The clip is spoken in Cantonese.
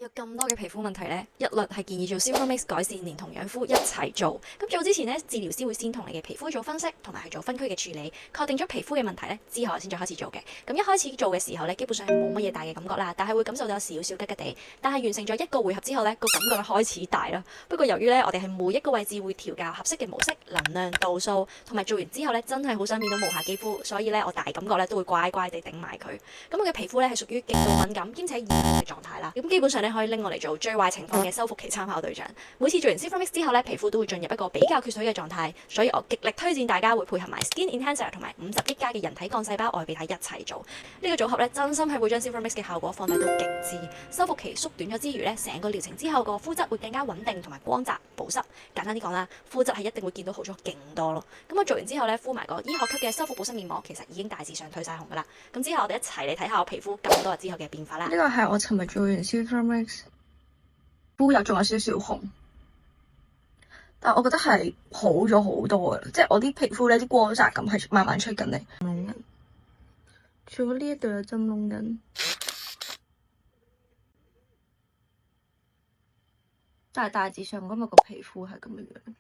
有咁多嘅皮膚問題咧，一律係建議做 Silvermix 改善連同養膚一齊做。咁做之前咧，治療師會先同你嘅皮膚做分析，同埋去做分區嘅處理，確定咗皮膚嘅問題咧之後先再開始做嘅。咁一開始做嘅時候咧，基本上係冇乜嘢大嘅感覺啦，但係會感受到有少少吉吉地。但係完成咗一個回合之後咧，個感覺開始大啦。不過由於咧我哋係每一個位置會調校合適嘅模式、能量、度數，同埋做完之後咧真係好想變到無瑕肌膚，所以咧我大感覺咧都會乖乖地頂埋佢。咁我嘅皮膚咧係屬於極度敏感兼且易紅嘅狀態啦。咁基本上咧可以拎我嚟做最壞情況嘅修復期參考對象。每次做完 Silvermix 之後咧，皮膚都會進入一個比較缺水嘅狀態，所以我極力推薦大家會配合埋 Skin Enhancer 同埋50億加嘅人體幹細胞外泌體一齊做。呢個組合咧，真心係會將 Silvermix 嘅效果放大到極致，修復期縮短咗之餘咧，成個療程之後個膚質會更加穩定同埋光澤保濕。簡單啲講啦，膚質係一定會見到好咗勁多咯。咁我做完之後咧，敷埋個醫學級嘅修復保濕面膜，其實已經大致上退晒紅噶啦。咁之後我哋一齊嚟睇下我皮膚咁多日之後嘅變化啦。呢個係我尋日做完 Silvermix。膚又仲有少少紅，但我覺得係好咗好多嘅，即係我啲皮膚咧啲光澤感係慢慢出緊嚟。除咗呢一度有針窿印，但係大致上今日個皮膚係咁樣樣。